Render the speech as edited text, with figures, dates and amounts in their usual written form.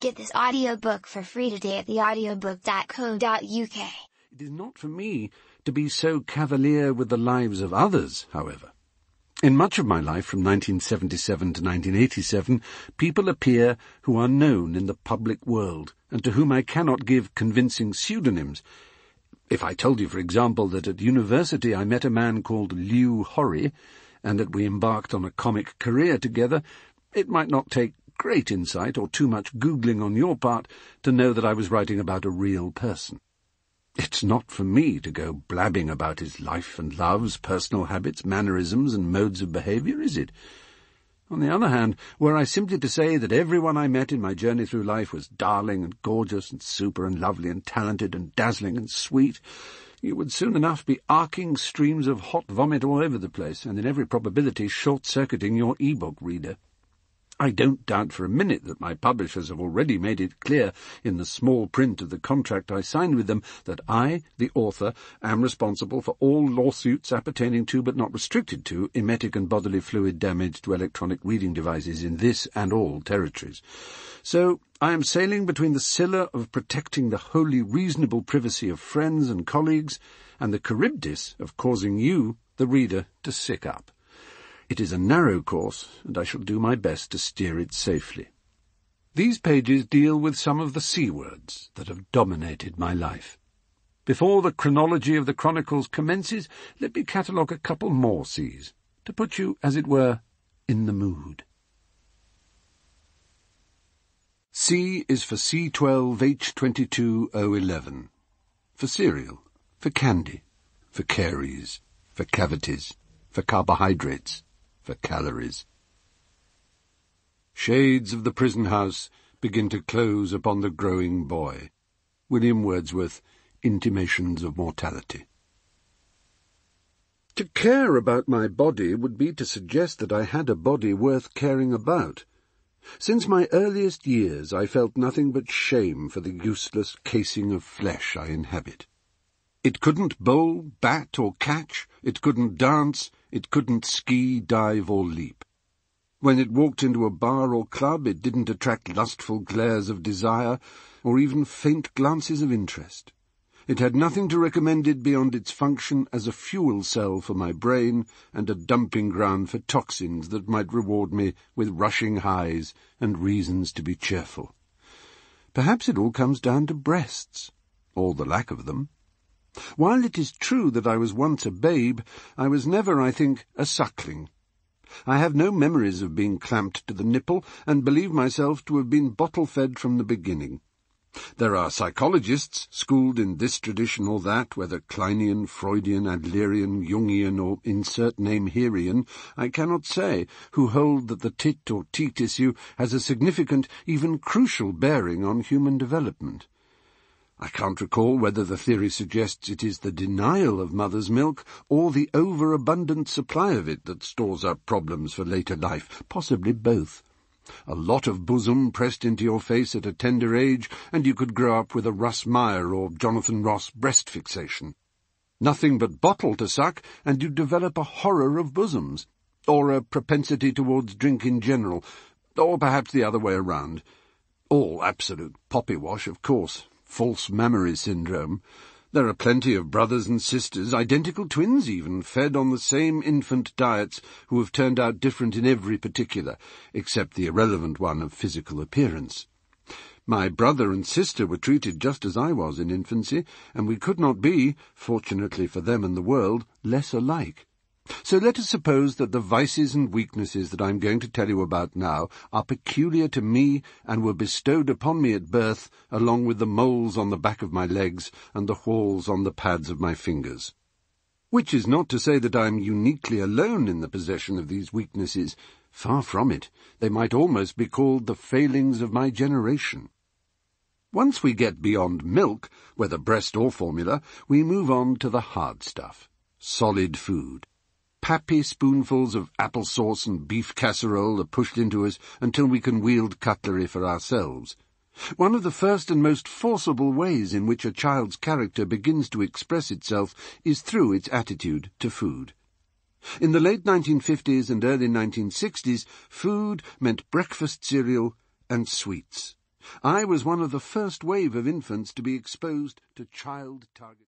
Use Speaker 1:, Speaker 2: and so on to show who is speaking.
Speaker 1: Get this audiobook for free today at theaudiobook.co.uk.
Speaker 2: It is not for me to be so cavalier with the lives of others, however. In much of my life from 1977 to 1987, people appear who are known in the public world, and to whom I cannot give convincing pseudonyms. If I told you, for example, that at university I met a man called Liu Horry, and that we embarked on a comic career together, it might not take great insight or too much Googling on your part to know that I was writing about a real person. It's not for me to go blabbing about his life and loves, personal habits, mannerisms and modes of behaviour, is it? On the other hand, were I simply to say that everyone I met in my journey through life was darling and gorgeous and super and lovely and talented and dazzling and sweet, you would soon enough be arcing streams of hot vomit all over the place, and in every probability short-circuiting your e-book reader. I don't doubt for a minute that my publishers have already made it clear in the small print of the contract I signed with them that I, the author, am responsible for all lawsuits appertaining to but not restricted to emetic and bodily fluid damage to electronic reading devices in this and all territories. So I am sailing between the Scylla of protecting the wholly reasonable privacy of friends and colleagues and the Charybdis of causing you, the reader, to sick up. It is a narrow course, and I shall do my best to steer it safely. These pages deal with some of the C-words that have dominated my life. Before the chronology of the chronicles commences, let me catalogue a couple more C's, to put you, as it were, in the mood. C is for C12H22011, for cereal, for candy, for caries, for cavities, for carbohydrates, for calories. Shades of the prison house begin to close upon the growing boy. William Wordsworth, Intimations of Mortality. To care about my body would be to suggest that I had a body worth caring about. Since my earliest years I felt nothing but shame for the useless casing of flesh I inhabit. It couldn't bowl, bat, or catch, it couldn't dance, it couldn't ski, dive, or leap. When it walked into a bar or club, it didn't attract lustful glares of desire, or even faint glances of interest. It had nothing to recommend it beyond its function as a fuel cell for my brain and a dumping ground for toxins that might reward me with rushing highs and reasons to be cheerful. Perhaps it all comes down to breasts, or the lack of them. While it is true that I was once a babe, I was never, I think, a suckling. I have no memories of being clamped to the nipple, and believe myself to have been bottle-fed from the beginning. There are psychologists, schooled in this tradition or that, whether Kleinian, Freudian, Adlerian, Jungian, or insert name Hereian, I cannot say, who hold that the tit or T tissue has a significant, even crucial bearing on human development. I can't recall whether the theory suggests it is the denial of mother's milk or the overabundant supply of it that stores up problems for later life, possibly both. A lot of bosom pressed into your face at a tender age, and you could grow up with a Russ Meyer or Jonathan Ross breast fixation. Nothing but bottle to suck, and you develop a horror of bosoms, or a propensity towards drink in general, or perhaps the other way around. All absolute poppy-wash, of course. False mammary syndrome. There are plenty of brothers and sisters, identical twins even, fed on the same infant diets, who have turned out different in every particular, except the irrelevant one of physical appearance. My brother and sister were treated just as I was in infancy, and we could not be, fortunately for them and the world, less alike. So let us suppose that the vices and weaknesses that I am going to tell you about now are peculiar to me and were bestowed upon me at birth, along with the moles on the back of my legs and the whorls on the pads of my fingers. Which is not to say that I am uniquely alone in the possession of these weaknesses. Far from it. They might almost be called the failings of my generation. Once we get beyond milk, whether breast or formula, we move on to the hard stuff. Solid food. Pappy spoonfuls of applesauce and beef casserole are pushed into us until we can wield cutlery for ourselves. One of the first and most forcible ways in which a child's character begins to express itself is through its attitude to food. In the late 1950s and early 1960s, food meant breakfast cereal and sweets. I was one of the first wave of infants to be exposed to child target.